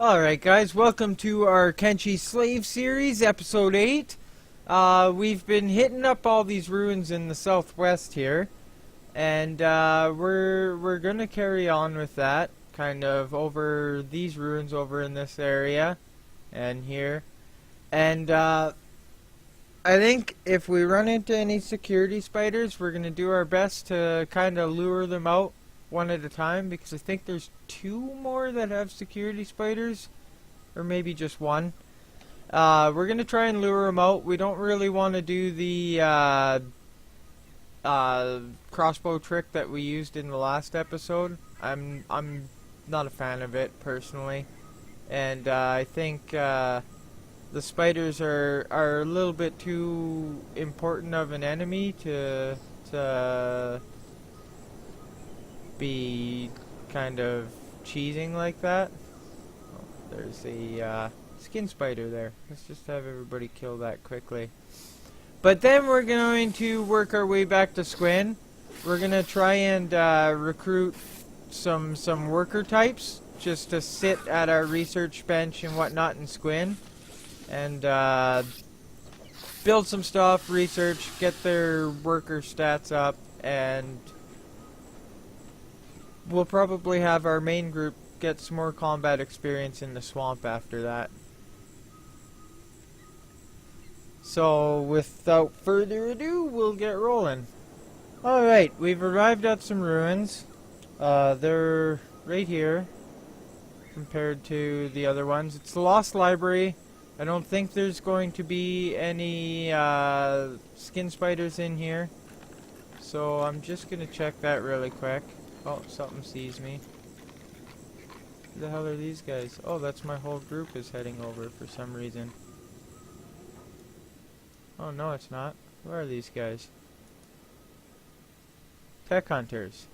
Alright guys, welcome to our Kenshi Slave series, episode 8. We've been hitting up all these ruins in the southwest here, and we're gonna carry on with that, kind of over these ruins over in this area, and here. And I think if we run into any security spiders, we're gonna do our best to kind of lure them out one at a time, because I think there's 2 more that have security spiders. Or maybe just 1. We're gonna try and lure them out. We don't really want to do the crossbow trick that we used in the last episode. I'm not a fan of it personally, and I think the spiders are a little bit too important of an enemy to be kind of cheesing like that. There's a skin spider there. Let's just have everybody kill that quickly. But then we're going to work our way back to Squin. We're going to try and recruit some worker types just to sit at our research bench and whatnot in Squin. And build some stuff, research, get their worker stats up, and we'll probably have our main group get some more combat experience in the swamp after that. So without further ado, we'll get rolling. Alright, we've arrived at some ruins. They're right here compared to the other ones. It's the Lost Library. I don't think there's going to be any skin spiders in here. So I'm just gonna check that really quick. Oh, something sees me. Who the hell are these guys? Oh, that's my whole group is heading over for some reason. Oh, no, it's not. Who are these guys? Tech hunters.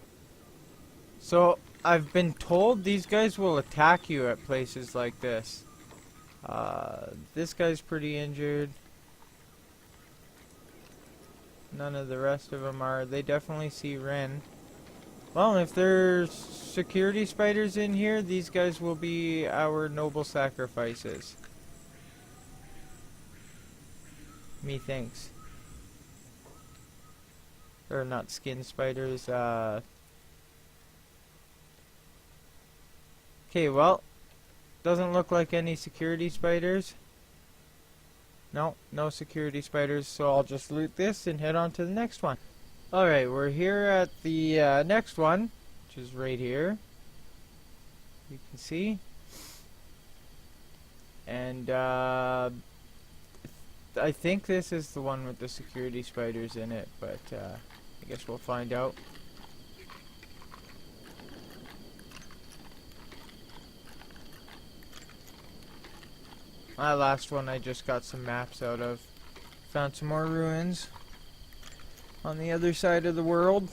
So, I've been told these guys will attack you at places like this. This guy's pretty injured. None of the rest of them are. They definitely see Ren. Well, if there's security spiders in here, these guys will be our noble sacrifices. Methinks. Or not skin spiders, Okay, well, doesn't look like any security spiders. No, no security spiders, so I'll just loot this and head on to the next one. Alright, we're here at the next one, which is right here. You can see. And I think this is the one with the security spiders in it, but I guess we'll find out. That last one I just got some maps out of. Found some more ruins on the other side of the world,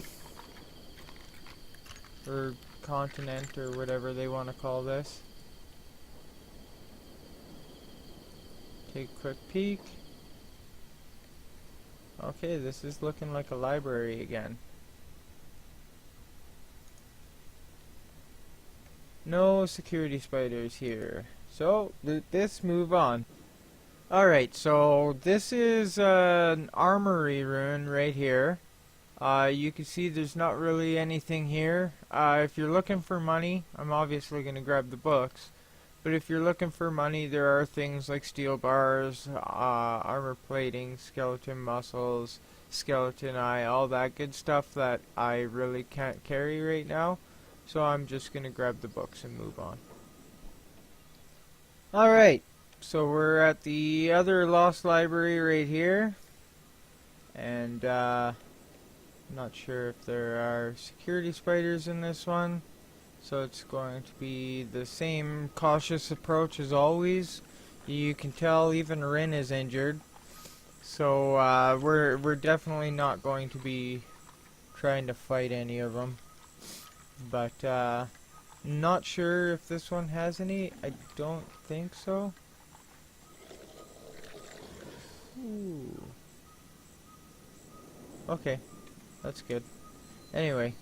or continent, or whatever they want to call this. Take a quick peek. Okay, this is looking like a library again. No security spiders here. So, loot this, move on. Alright, so this is an armory ruin right here. You can see there's not really anything here. If you're looking for money, I'm obviously going to grab the books. But if you're looking for money, there are things like steel bars, armor plating, skeleton muscles, skeleton eye, all that good stuff that I really can't carry right now. So I'm just going to grab the books and move on. Alright. So we're at the other lost library right here, and I'm not sure if there are security spiders in this one, so it's going to be the same cautious approach as always. You can tell even Rin is injured, so we're definitely not going to be trying to fight any of them, but not sure if this one has any. I don't think so. Ooh. Okay, that's good. Anyway,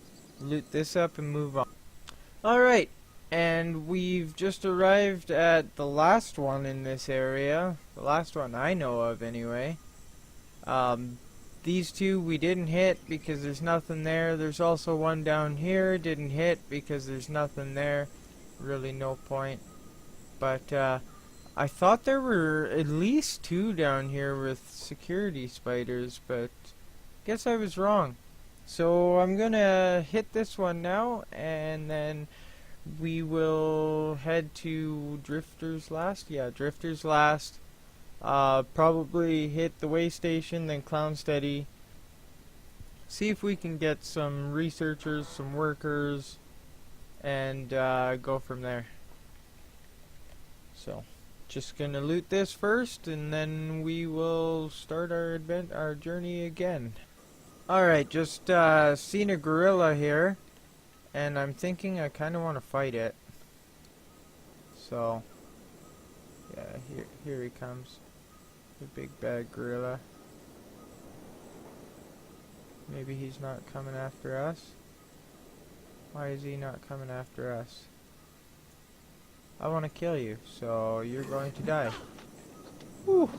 loot this up and move on. Alright, And we've just arrived at the last one in this area. The last one I know of, anyway. These two we didn't hit because there's nothing there. There's also one down here. Didn't hit because there's nothing there. Really no point. But I thought there were at least two down here with security spiders, but guess I was wrong. So I'm gonna hit this one now, and then we will head to Drifter's Last. Yeah, Drifter's Last. Probably hit the way station, then Clown Steady. See if we can get some researchers, some workers, and go from there. So, just gonna loot this first, and then we will start our journey again. Alright, just seen a gorilla here, and I'm thinking I kind of want to fight it. So, yeah, here he comes. The big bad gorilla. Maybe he's not coming after us. Why is he not coming after us? I want to kill you, so you're going to die. Whew.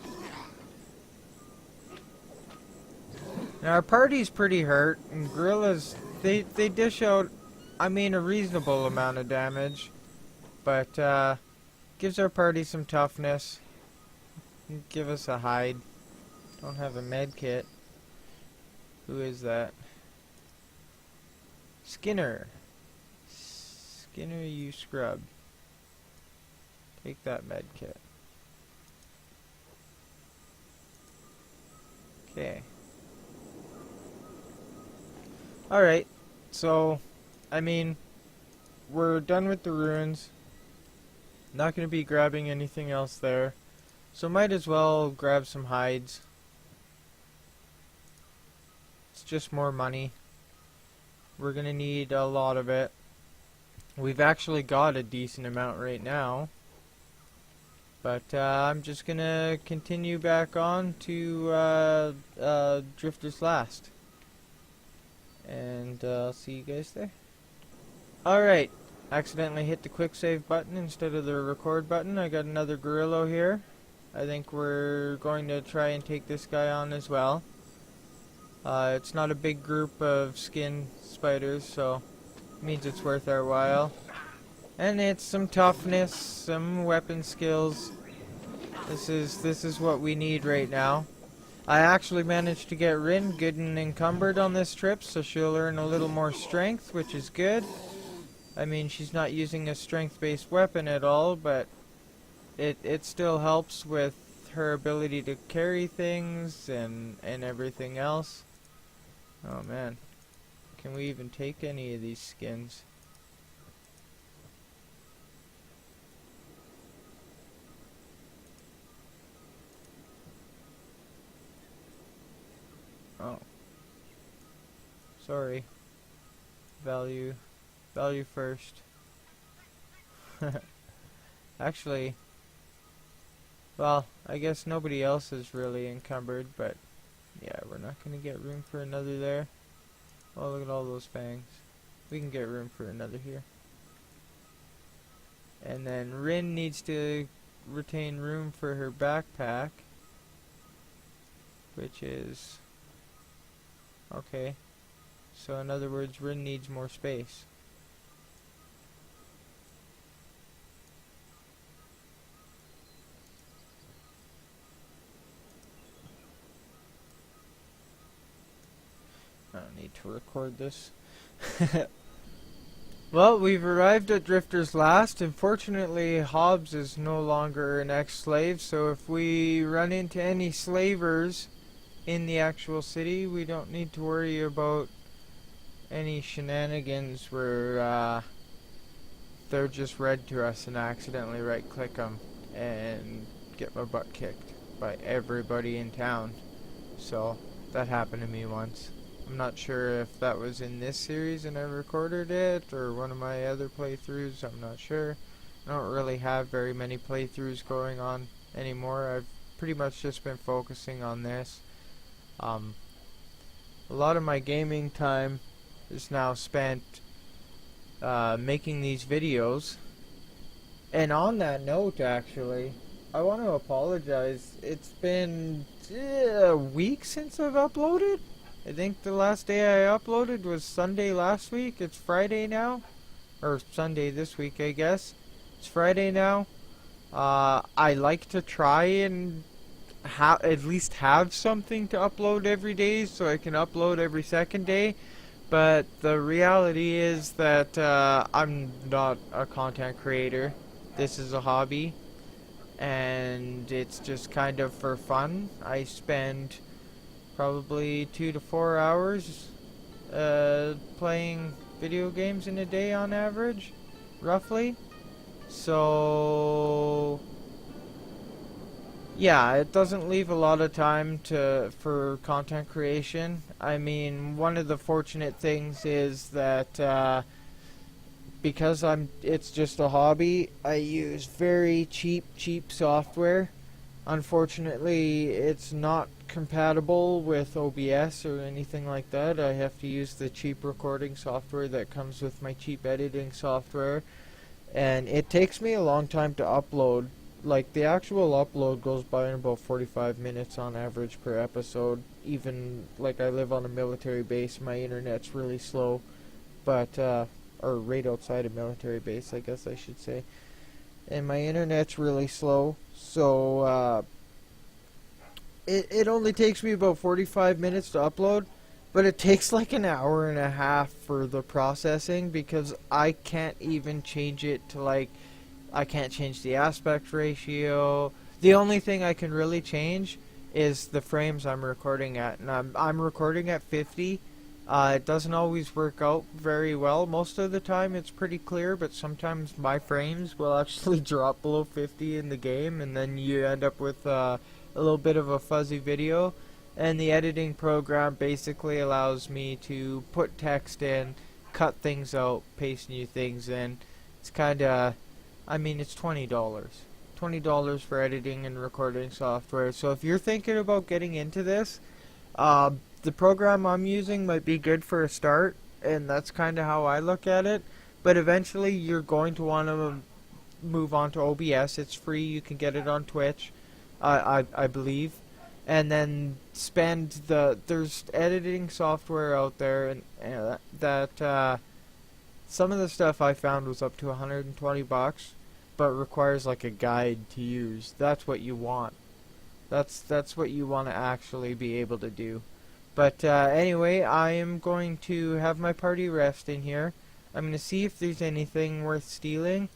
Now our party's pretty hurt, and gorillas, they dish out, I mean, a reasonable amount of damage, but gives our party some toughness. Give us a hide. Don't have a med kit. Who is that? Skinner. Skinner, you scrub. Take that med kit. Okay. Alright, so, I mean, we're done with the ruins. Not going to be grabbing anything else there. So might as well grab some hides. It's just more money. We're going to need a lot of it. We've actually got a decent amount right now. But I'm just going to continue back on to Drifter's Last. And I'll see you guys there. Alright, accidentally hit the quick save button instead of the record button. I got another gorilla here. I think we're going to try and take this guy on as well. It's not a big group of skin spiders, so it means it's worth our while. And it's some toughness, some weapon skills. This is what we need right now. I actually managed to get Rin good and encumbered on this trip, so she'll earn a little more strength, which is good. I mean, she's not using a strength-based weapon at all, but it still helps with her ability to carry things and everything else. Oh man, can we even take any of these skins? Oh, sorry. Value first. Actually, well, I guess nobody else is really encumbered, but yeah, we're not going to get room for another there. Oh, look at all those fangs. We can get room for another here. And then Rin needs to retain room for her backpack, which is okay. So in other words, Rin needs more space. I don't need to record this. Well, we've arrived at Drifter's Last. Unfortunately, Hobbs is no longer an ex-slave, so if we run into any slavers in the actual city, we don't need to worry about any shenanigans where they're just read to us and accidentally right-click them and get my butt kicked by everybody in town. So, that happened to me once. I'm not sure if that was in this series and I recorded it, or one of my other playthroughs, I'm not sure. I don't really have very many playthroughs going on anymore. I've pretty much just been focusing on this. A lot of my gaming time is now spent making these videos, And on that note, actually, I want to apologize. It's been a week since I've uploaded. I think the last day I uploaded was Sunday last week. It's Friday now. Or Sunday this week, I guess. It's Friday now. I like to try and at least have something to upload every day so I can upload every second day. But the reality is that I'm not a content creator. This is a hobby, and it's just kind of for fun. I spend probably 2 to 4 hours playing video games in a day on average, roughly. So yeah, it doesn't leave a lot of time for content creation. I mean, one of the fortunate things is that because it's just a hobby, I use very cheap software. Unfortunately, it's not compatible with OBS or anything like that. I have to use the cheap recording software that comes with my cheap editing software, and it takes me a long time to upload. Like, the actual upload goes by in about 45 minutes on average per episode. Even, like, I live on a military base, my internet's really slow, but or right outside a military base, I guess I should say. And my internet's really slow, so it only takes me about 45 minutes to upload, but it takes like an hour and a half for the processing because I can't even change it to, like, I can't change the aspect ratio. The only thing I can really change is the frames I'm recording at, and I'm recording at 50. It doesn't always work out very well. Most of the time it's pretty clear, but sometimes my frames will actually drop below 50 in the game, and then you end up with a little bit of a fuzzy video. And the editing program basically allows me to put text in, cut things out, paste new things in. It's kinda, I mean, it's $20. $20 for editing and recording software. So if you're thinking about getting into this, the program I'm using might be good for a start, and that's kind of how I look at it. But eventually you're going to want to move on to OBS. It's free. You can get it on Twitch, I believe. And then there's editing software out there, and that some of the stuff I found was up to $120, but requires like a guide to use. That's what you want. That's what you want to actually be able to do. But anyway, I am going to have my party rest in here. I'm going to see if there's anything worth stealing.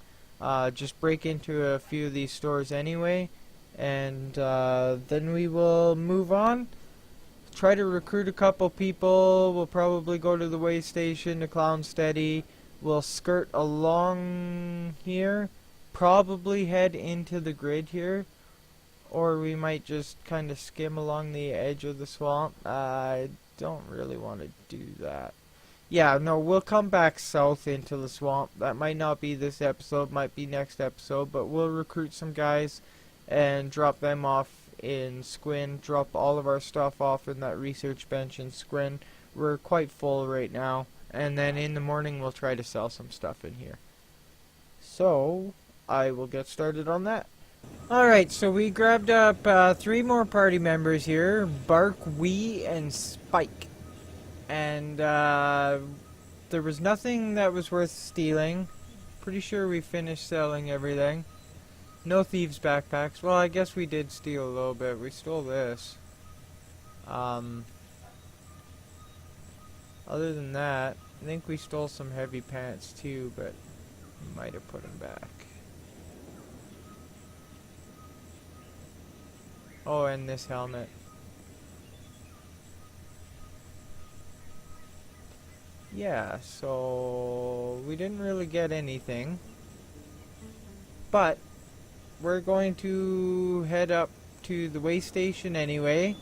Just break into a few of these stores anyway. And then we will move on. Try to recruit a couple people. We'll probably go to the way station to Clown Steady. We'll skirt along here. Probably head into the grid here. Or we might just kind of skim along the edge of the swamp. I don't really want to do that. Yeah, no, we'll come back south into the swamp. That might not be this episode, might be next episode, but we'll recruit some guys and drop them off in Squin. Drop all of our stuff off in that research bench in Squin. We're quite full right now. And then in the morning we'll try to sell some stuff in here. So, I will get started on that. Alright, so we grabbed up 3 more party members here, Bark, Wee, and Spike. And there was nothing that was worth stealing. Pretty sure we finished selling everything. No thieves' backpacks. Well, I guess we did steal a little bit. We stole this. Other than that, I think we stole some heavy pants too, but we might have put them back. Oh, and this helmet. Yeah, so we didn't really get anything. But we're going to head up to the way station anyway.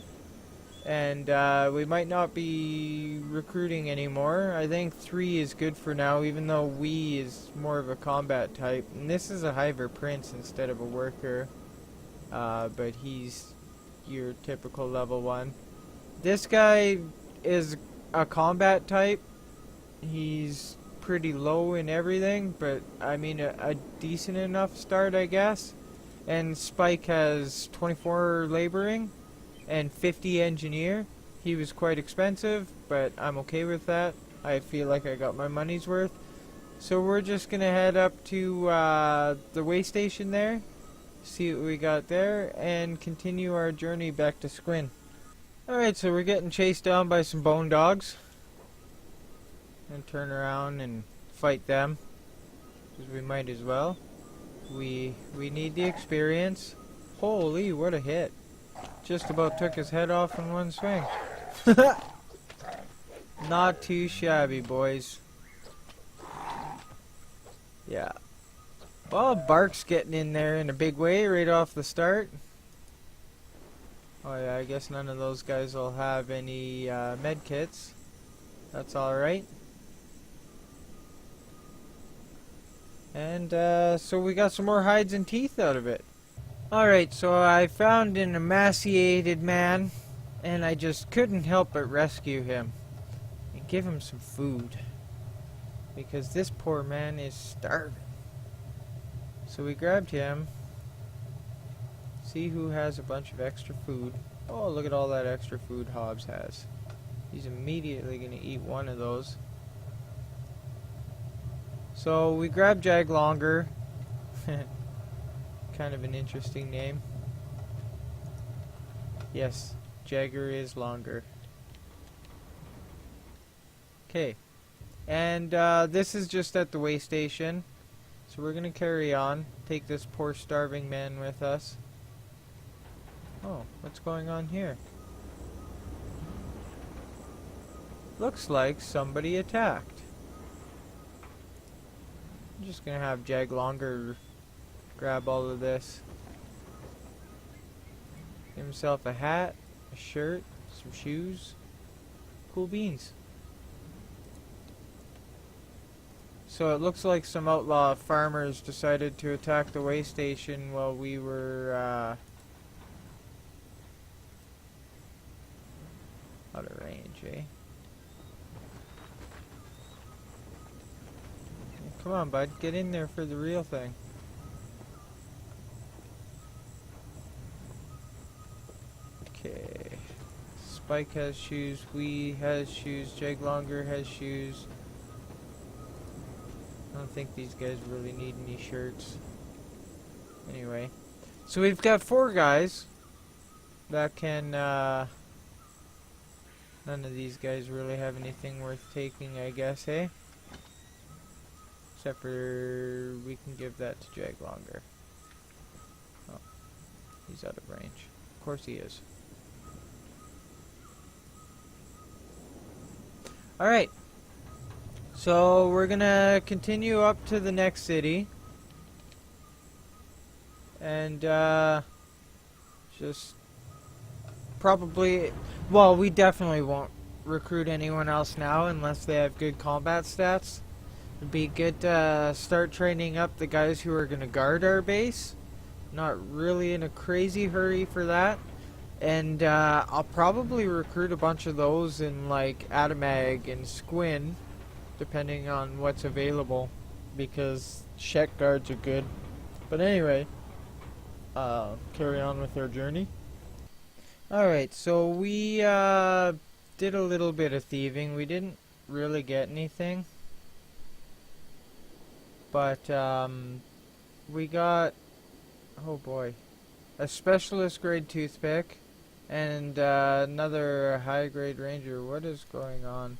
And we might not be recruiting anymore. I think 3 is good for now, even though Wee is more of a combat type. And this is a Hiver Prince instead of a worker. But he's your typical level 1. This guy is a combat type. He's pretty low in everything, but I mean a decent enough start, I guess. And Spike has 24 laboring and 50 engineer. He was quite expensive, but I'm okay with that. I feel like I got my money's worth. So we're just gonna head up to the way station there, see what we got there, and continue our journey back to Squin. Alright, so we're getting chased down by some bone dogs. And turn around and fight them, because we might as well. We need the experience. Holy, what a hit. Just about took his head off in one swing. Not too shabby, boys. Yeah. Well, Bark's getting in there in a big way right off the start. Oh yeah, I guess none of those guys will have any med kits. That's alright. And so we got some more hides and teeth out of it. Alright, so I found an emaciated man, and I just couldn't help but rescue him and give him some food, because this poor man is starving. So we grabbed him. See who has a bunch of extra food. Oh, look at all that extra food Hobbs has. He's immediately going to eat one of those. So we grabbed Jag Longer. Kind of an interesting name. Yes, Jagger is longer. Okay. And this is just at the way station. So we're going to carry on. Take this poor starving man with us. Oh, what's going on here? Looks like somebody attacked. I'm just gonna have Jag Longer grab all of this. Get himself a hat, a shirt, some shoes. Cool beans. So it looks like some outlaw farmers decided to attack the way station while we were out of range, eh? Come on, bud. Get in there for the real thing. Okay. Spike has shoes. Wee has shoes. Jag Longer has shoes. I don't think these guys really need any shirts. Anyway. So we've got 4 guys that can, none of these guys really have anything worth taking, I guess, eh? Except for we can give that to Jag Longer. Oh, he's out of range. Of course he is. Alright. So we're gonna continue up to the next city. And just probably, well, we definitely won't recruit anyone else now unless they have good combat stats. It'd be good to start training up the guys who are going to guard our base. Not really in a crazy hurry for that. And I'll probably recruit a bunch of those in like Atamag and Squin, depending on what's available, because check guards are good. But anyway, carry on with our journey. Alright, so we did a little bit of thieving. We didn't really get anything. But we got, oh boy, a specialist grade toothpick and another high grade ranger. What is going on?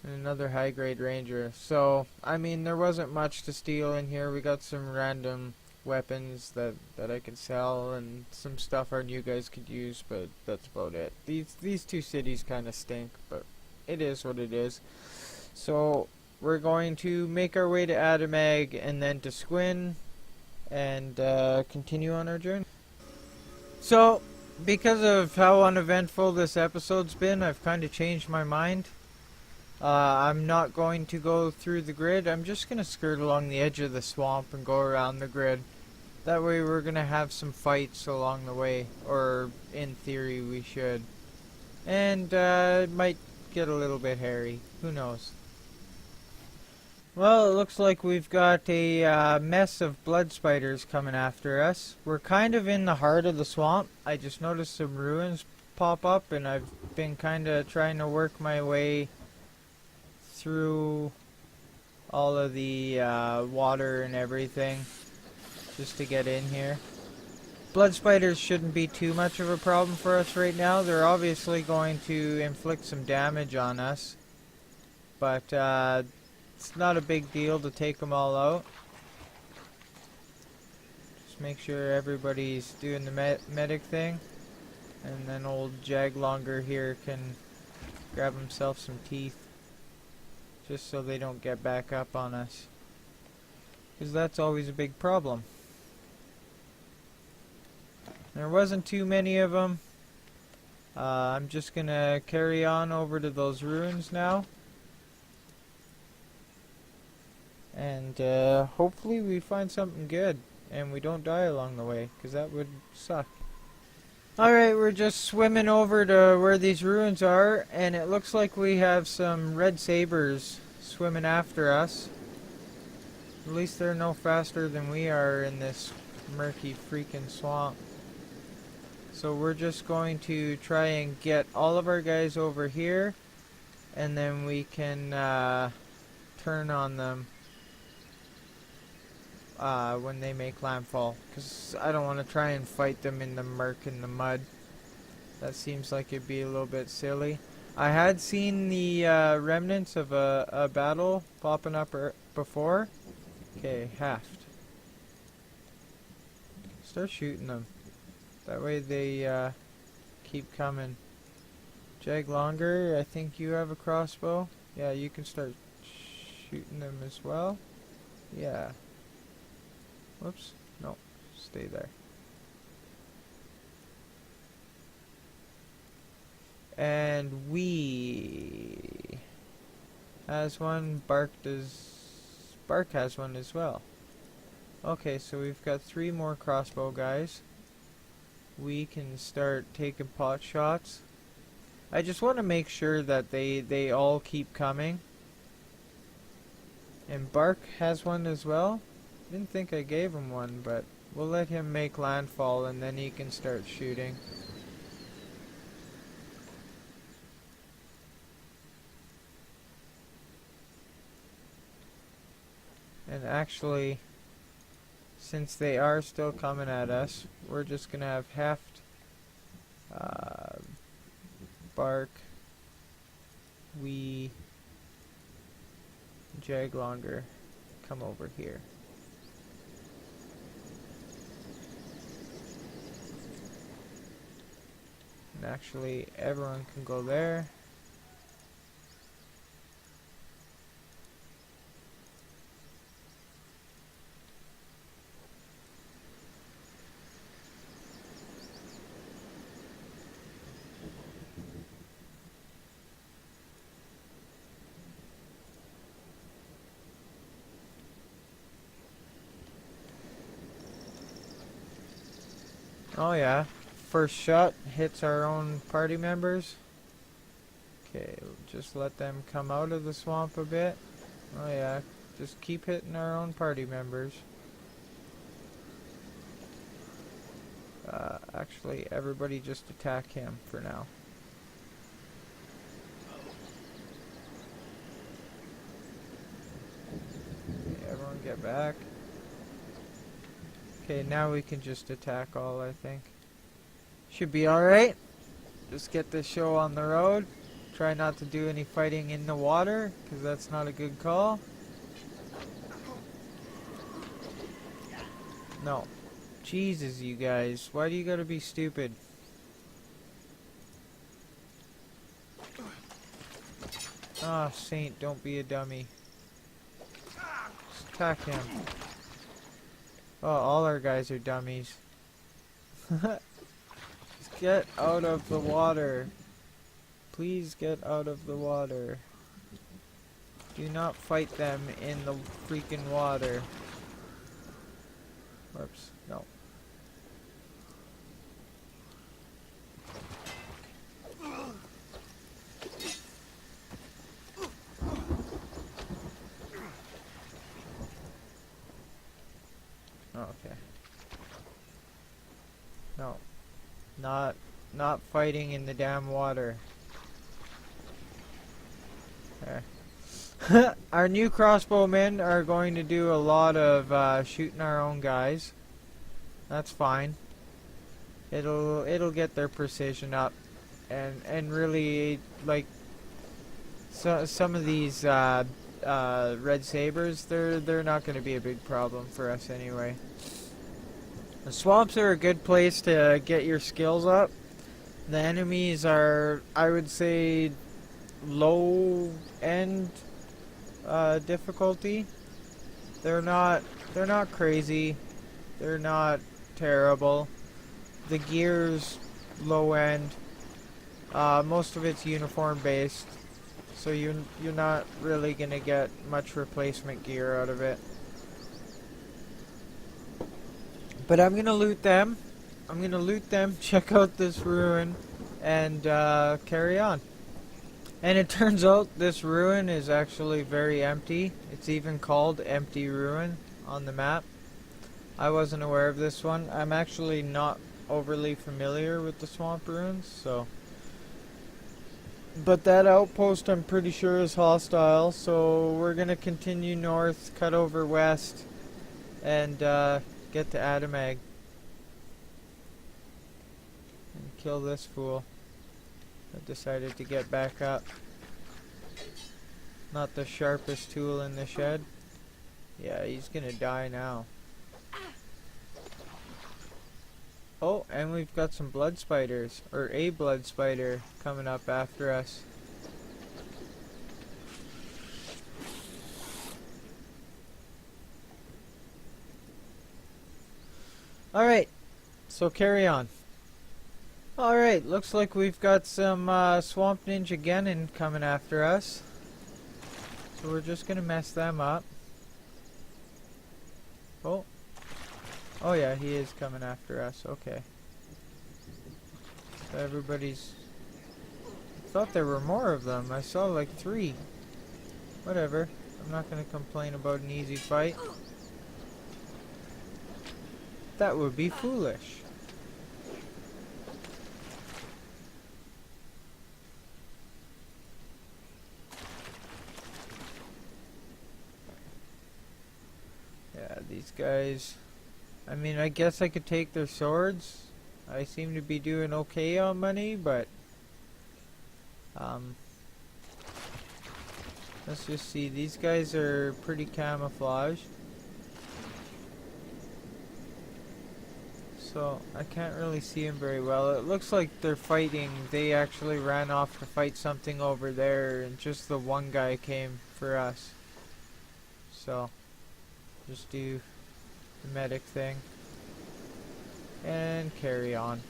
And another high grade ranger. So, I mean, there wasn't much to steal in here. We got some random weapons that I could sell and some stuff our new guys could use, but that's about it. These 2 cities kind of stink, but it is what it is. So we're going to make our way to Atamag and then to Squin and continue on our journey. So, because of how uneventful this episode's been, I've kind of changed my mind. I'm not going to go through the grid. I'm just going to skirt along the edge of the swamp and go around the grid. That way we're going to have some fights along the way, or in theory we should. And it might get a little bit hairy. Who knows? Well, it looks like we've got a mess of blood spiders coming after us. We're kind of in the heart of the swamp. I just noticed some ruins pop up, and I've been kind of trying to work my way through all of the water and everything just to get in here. Blood spiders shouldn't be too much of a problem for us right now. They're obviously going to inflict some damage on us, but it's not a big deal to take them all out. Just make sure everybody's doing the medic thing, and then old Jaglonger here can grab himself some teeth, just so they don't get back up on us, because that's always a big problem. There wasn't too many of them. I'm just gonna carry on over to those ruins now, and hopefully we find something good and we don't die along the way, because that would suck. Alright, we're just swimming over to where these ruins are, and it looks like we have some red sabers swimming after us. At least they're no faster than we are in this murky freaking swamp. So we're just going to try and get all of our guys over here, and then we can turn on them when they make landfall, because I don't want to try and fight them in the murk and the mud. That seems like it'd be a little bit silly. I had seen the remnants of a battle popping up before. Okay, Haft. Start shooting them. That way they keep coming. Jaglonger, I think you have a crossbow. Yeah, you can start shooting them as well. Yeah. Whoops. No. Stay there. And we has one. Bark has one as well. Okay, so we've got 3 more crossbow guys. We can start taking pot shots. I just want to make sure that they all keep coming. And Bark has one as well. Didn't think I gave him one, but we'll let him make landfall and then he can start shooting. And actually, since they are still coming at us, we're just gonna have Heft, Bark, Jaglonger come over here. And actually, everyone can go there. Oh yeah, first shot hits our own party members. Okay, just let them come out of the swamp a bit. Oh yeah, just keep hitting our own party members. Actually, everybody just attack him for now. Okay, everyone get back. Okay, now we can just attack all, I think. Should be alright. Just get this show on the road. Try not to do any fighting in the water, because that's not a good call. No. Jesus, you guys. Why do you gotta be stupid? Ah, Saint, don't be a dummy. Just attack him. Oh, all our guys are dummies. Just get out of the water. Please get out of the water. Do not fight them in the freaking water. Whoops, no. Okay. No. Not fighting in the damn water. There. Our new crossbowmen are going to do a lot of shooting our own guys. That's fine. It'll get their precision up, and really, like, some of these red sabers, they're not going to be a big problem for us anyway. The swamps are a good place to get your skills up. The enemies are, I would say, low end difficulty. They're not crazy. They're not terrible. The gear's low end. Most of it's uniform based, so you're not really gonna get much replacement gear out of it. But I'm gonna loot them. Check out this ruin, and carry on. And it turns out this ruin is actually very empty. It's even called Empty Ruin on the map. I wasn't aware of this one. I'm actually not overly familiar with the swamp ruins, so. But that outpost I'm pretty sure is hostile, so we're gonna continue north, cut over west, and get to Adamag. And kill this fool that decided to get back up. Not the sharpest tool in the shed. Yeah, he's gonna die now. Oh, and we've got some blood spiders, or a blood spider, coming up after us. Alright, so carry on. Alright, looks like we've got some Swamp Ninja Genin coming after us. So we're just gonna mess them up. Oh. Oh yeah, he is coming after us. Okay. So everybody's... I thought there were more of them. I saw like 3. Whatever. I'm not gonna complain about an easy fight. That would be foolish. Yeah, these guys... I mean, I guess I could take their swords. I seem to be doing okay on money, but... let's just see. These guys are pretty camouflaged. So, I can't really see them very well. It looks like they're fighting. They actually ran off to fight something over there, and just the one guy came for us. So, just do the medic thing. And carry on.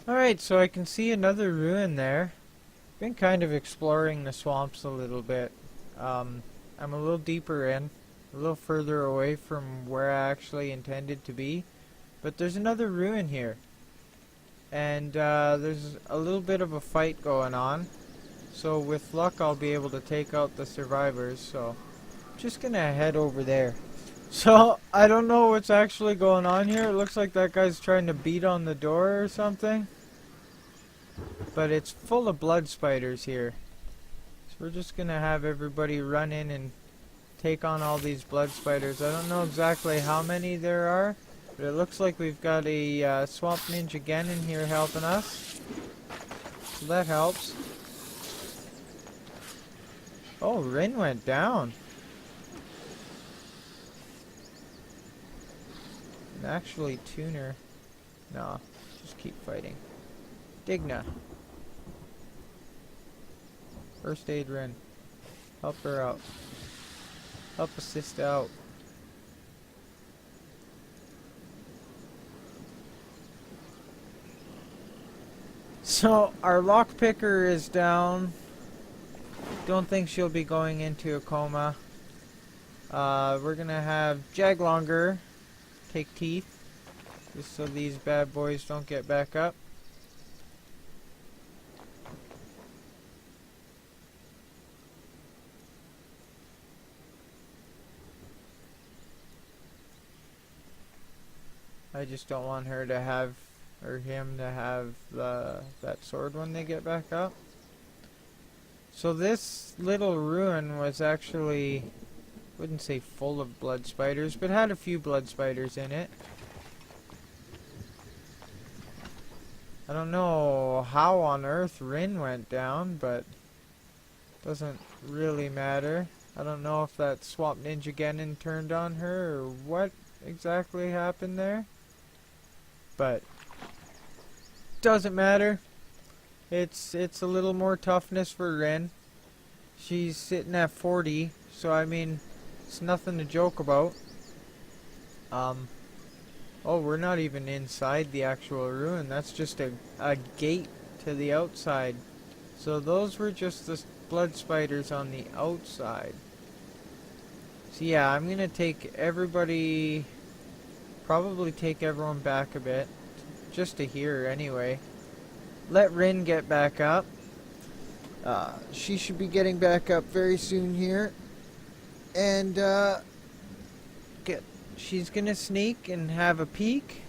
Alright, so I can see another ruin there. Been kind of exploring the swamps a little bit. I'm a little deeper in, a little further away from where I actually intended to be. But there's another ruin here. And there's a little bit of a fight going on. So with luck I'll be able to take out the survivors. So I'm just gonna head over there. So I don't know what's actually going on here. It looks like that guy's trying to beat on the door or something. But it's full of blood spiders here. So we're just gonna have everybody run in and take on all these blood spiders. I don't know exactly how many there are. But it looks like we've got a Swamp Ninja Genin here helping us. So that helps. Oh, Rin went down. And actually, Tuner. Nah, just keep fighting. Digna. First aid Rin. Help her out. Help assist out. So, our lockpicker is down. Don't think she'll be going into a coma. We're gonna have Jaglonger take teeth, just so these bad boys don't get back up. I just don't want her to have, or him to have that sword when they get back up. So this little ruin was actually, wouldn't say full of blood spiders, but had a few blood spiders in it. I don't know how on earth Rin went down, but doesn't really matter. I don't know if that Swamp Ninja Genin turned on her or what exactly happened there. But doesn't matter. It's a little more toughness for Rin. She's sitting at 40, so I mean, it's nothing to joke about. Oh, we're not even inside the actual ruin. That's just a gate to the outside. So those were just the blood spiders on the outside. So yeah, I'm gonna take everybody, probably take everyone back a bit, just to here anyway. Let Rin get back up. She should be getting back up very soon here. And she's gonna sneak and have a peek.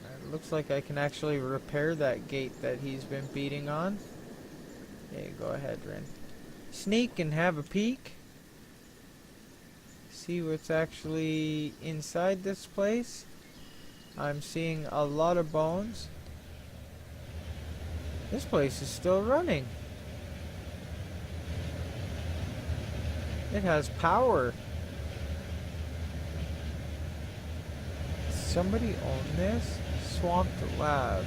It looks like I can actually repair that gate that he's been beating on. Okay, go ahead, Rin. Sneak and have a peek. See what's actually inside this place. I'm seeing a lot of bones. This place is still running. It has power. Somebody own this? Swamped Lab.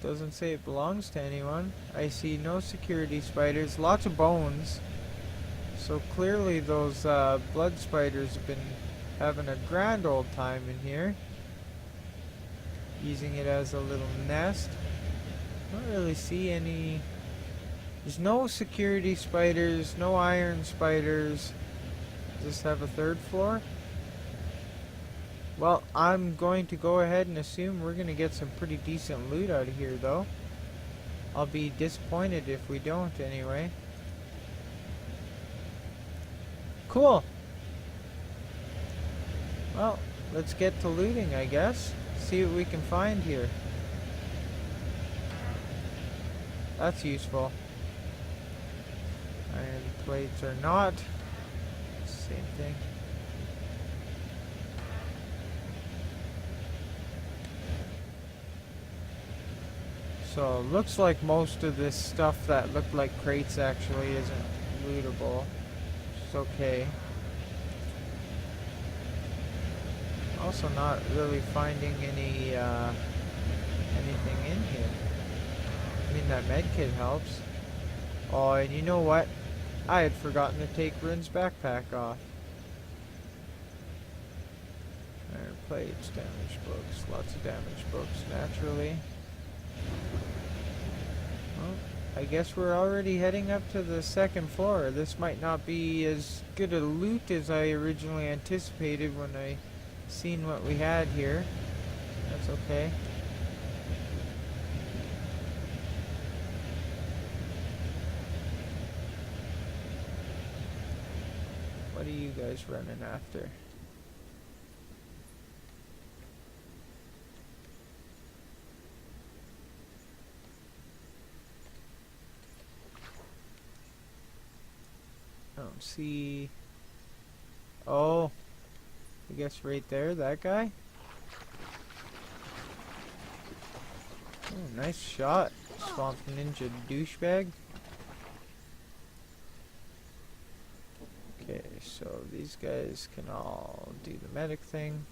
Doesn't say it belongs to anyone. I see no security spiders. Lots of bones. So clearly those blood spiders have been having a grand old time in here. Using it as a little nest. Don't really see any. There's no security spiders, no iron spiders. Does this have a third floor? Well, I'm going to go ahead and assume we're going to get some pretty decent loot out of here, though. I'll be disappointed if we don't, anyway. Cool. Well, let's get to looting, I guess. See what we can find here. That's useful. Iron plates are not. Same thing. So, looks like most of this stuff that looked like crates actually isn't lootable. It's okay. Also not really finding any anything in here. I mean, that medkit helps. Oh, and you know what? I had forgotten to take Rin's backpack off. Iron plates, damaged books, lots of damaged books naturally. Well, I guess we're already heading up to the second floor. This might not be as good a loot as I originally anticipated when I seen what we had here. That's okay. What are you guys running after? I don't see. Oh, I guess right there, that guy. Oh, nice shot, Swamp Ninja douchebag. Okay, so these guys can all do the medic thing.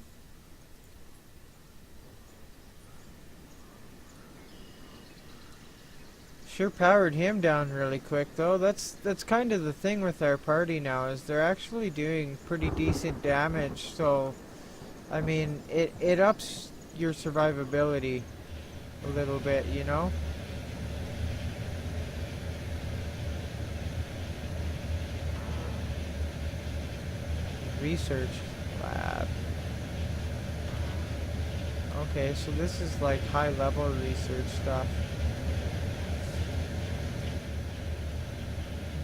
Sure powered him down really quick though. That's kind of the thing with our party now, is they're actually doing pretty decent damage. So I mean, it ups your survivability a little bit, you know? Research lab. Okay, so this is like high level research stuff.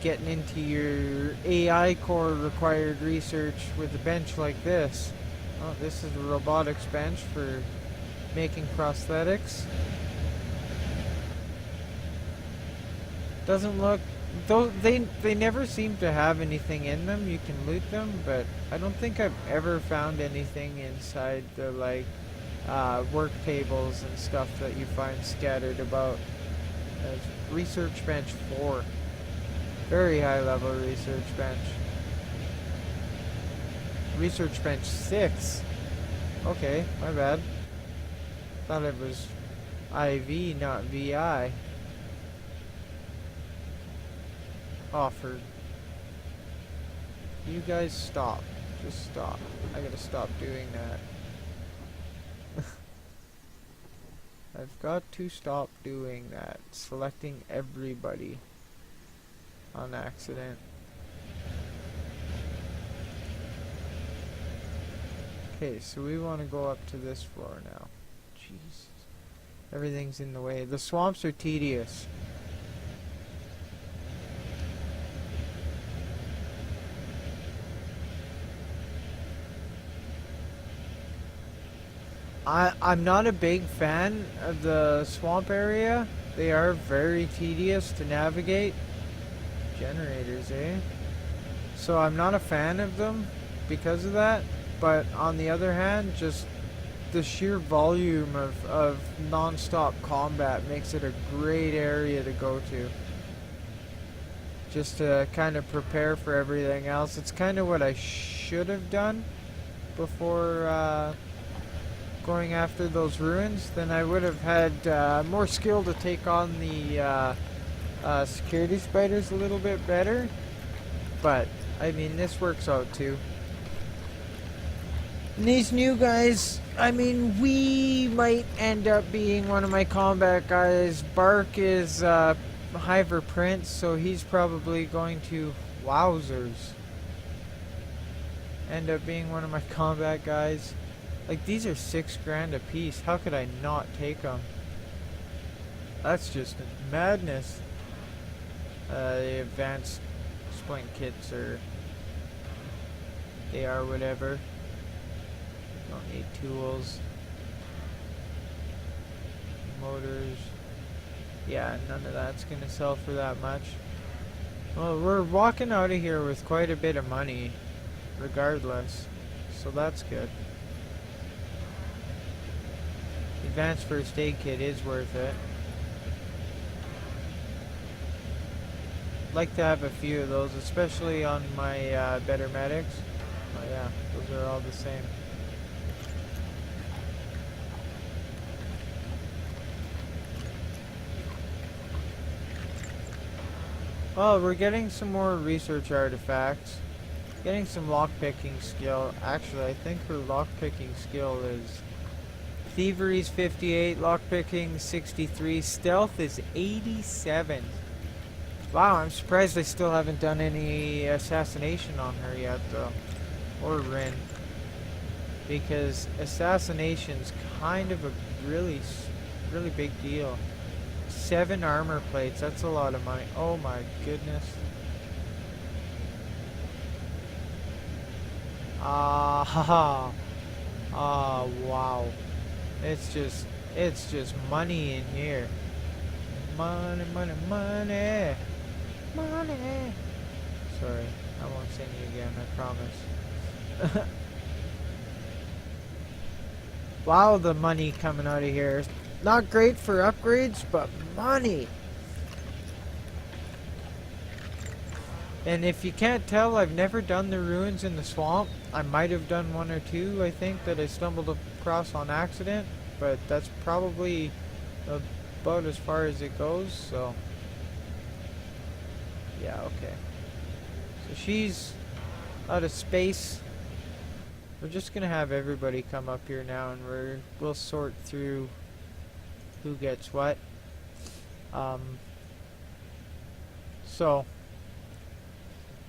getting into your AI core required research with a bench like this. Oh, this is a robotics bench for making prosthetics. Doesn't look... Though they never seem to have anything in them. You can loot them, but I don't think I've ever found anything inside the, like, work tables and stuff that you find scattered about. Research bench 4. Very high level research bench. Research bench 6. Okay, my bad. Thought it was IV, not VI. Offered. You guys stop. Just stop. I gotta stop doing that. I've got to stop doing that. Selecting everybody on accident. Okay, so we want to go up to this floor now. Jeez. Everything's in the way. The swamps are tedious. I'm not a big fan of the swamp area. They are very tedious to navigate. Generators, eh? So I'm not a fan of them because of that. But on the other hand, just the sheer volume of non-stop combat makes it a great area to go to. Just to kind of prepare for everything else. It's kind of what I should have done before going after those ruins. Then I would have had more skill to take on the security spiders a little bit better. But, I mean, this works out too. And these new guys, I mean, we might end up being one of my combat guys. Bark is Hiver Prince, so he's probably going to, wowzers, end up being one of my combat guys. Like, these are $6 a piece. How could I not take them? That's just madness. The advanced splint kits are... they are whatever. Don't need tools. Motors. Yeah, none of that's gonna sell for that much. Well, we're walking out of here with quite a bit of money, regardless. So that's good. Advanced first aid kit is worth it. Like to have a few of those, especially on my better medics. Oh yeah, those are all the same. Well, we're getting some more research artifacts. Getting some lockpicking skill. Actually, I think her lockpicking skill is... Thievery's 58, lockpicking 63, stealth is 87. Wow, I'm surprised I still haven't done any assassination on her yet, though. Or Rin. Because assassination's kind of a really big deal. 7 armor plates, that's a lot of money. Oh my goodness. Ah, wow. It's just money in here. Money, money, money. Money. Sorry, I won't sing you again, I promise. Wow, the money coming out of here. Not great for upgrades, but money. And if you can't tell, I've never done the ruins in the swamp. I might have done 1 or 2, I think, that I stumbled across on accident. But that's probably about as far as it goes, so... yeah, okay. So she's out of space. We're just gonna have everybody come up here now, and we'll sort through who gets what. So...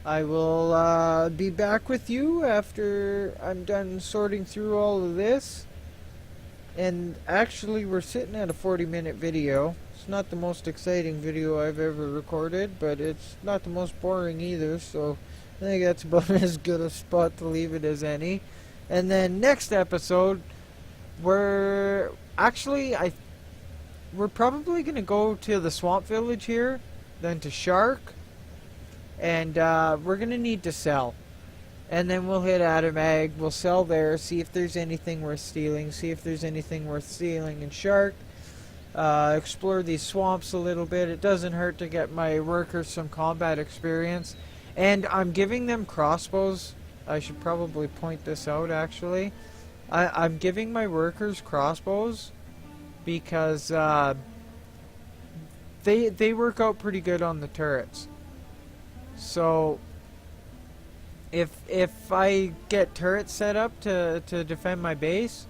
I will be back with you after I'm done sorting through all of this. And actually we're sitting at a 40-minute video, It's not the most exciting video I've ever recorded, but it's not the most boring either, so I think that's about as good a spot to leave it as any. And then next episode, we're probably going to go to the swamp village here, then to Shark, and we're going to need to sell. And then we'll hit Adam Ag, we'll sell there, see if there's anything worth stealing, in Shark. Explore these swamps a little bit. It doesn't hurt to get my workers some combat experience. And I'm giving them crossbows. I should probably point this out, actually. I'm giving my workers crossbows because they work out pretty good on the turrets. So if I get turrets set up to defend my base,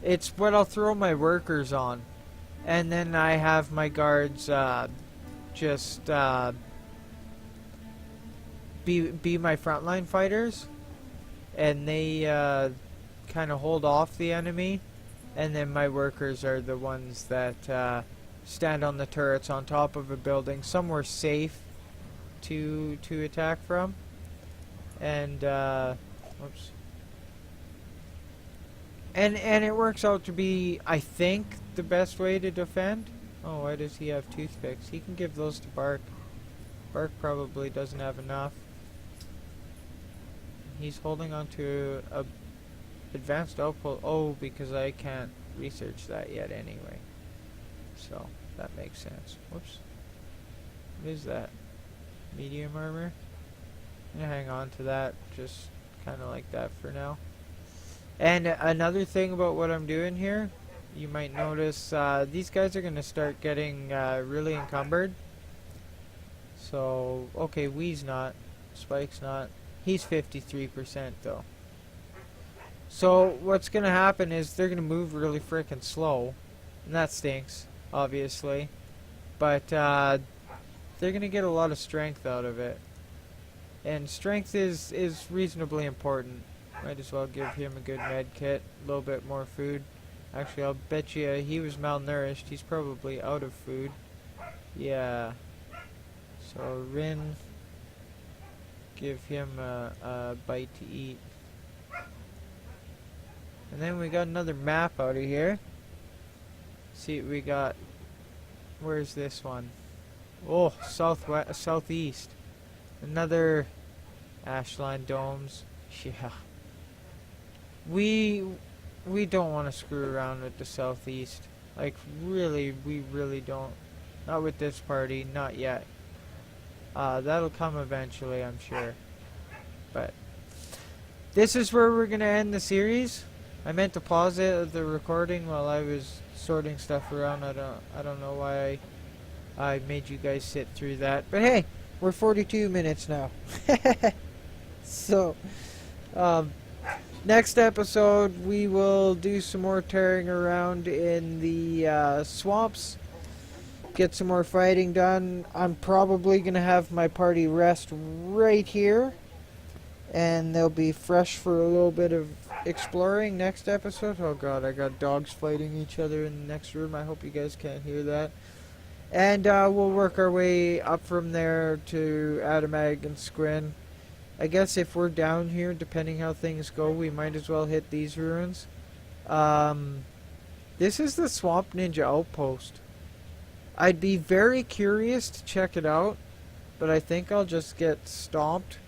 it's what I'll throw my workers on. And then I have my guards just be my frontline fighters, and they kind of hold off the enemy, and then my workers are the ones that stand on the turrets on top of a building somewhere safe to attack from. And whoops. And it works out to be, I think, the best way to defend. Oh, why does he have toothpicks? He can give those to Bark. Bark probably doesn't have enough. He's holding on to a advanced output. Oh, because I can't research that yet anyway. So, that makes sense. Whoops. What is that? Medium armor? I'm gonna hang on to that, just kind of like that for now. And another thing about what I'm doing here, you might notice these guys are gonna start getting really encumbered. So, okay, Wee's not, Spike's not. He's 53% though. So what's gonna happen is they're gonna move really freaking slow, and that stinks, obviously. But they're gonna get a lot of strength out of it, and strength is reasonably important. Might as well give him a good med kit, a little bit more food. Actually, I'll bet you he was malnourished. He's probably out of food. Yeah. So Rin, give him a bite to eat. And then we got another map out of here. See what we got. Where's this one? Oh, southeast. Another ashline domes. Yeah. We don't want to screw around with the southeast. Like, really, we really don't. Not with this party, not yet. That'll come eventually, I'm sure. But this is where we're gonna end the series. I meant to pause the recording while I was sorting stuff around. I don't know why I made you guys sit through that. But hey, we're 42 minutes now. So, next episode we will do some more tearing around in the swamps. Get some more fighting done. I'm probably going to have my party rest right here. And they'll be fresh for a little bit of exploring next episode. Oh god, I got dogs fighting each other in the next room. I hope you guys can't hear that. And we'll work our way up from there to Adamag and Squin. I guess if we're down here, depending how things go, we might as well hit these ruins. This is the Swamp Ninja Outpost. I'd be very curious to check it out, but I think I'll just get stomped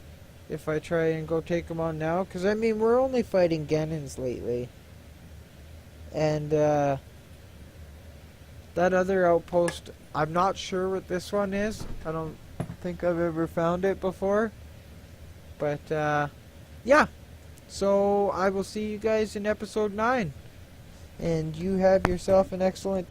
if I try and go take them on now. Because, I mean, we're only fighting Genins lately. And, that other outpost, I'm not sure what this one is. I don't think I've ever found it before. But, yeah. So, I will see you guys in episode 9. And you have yourself an excellent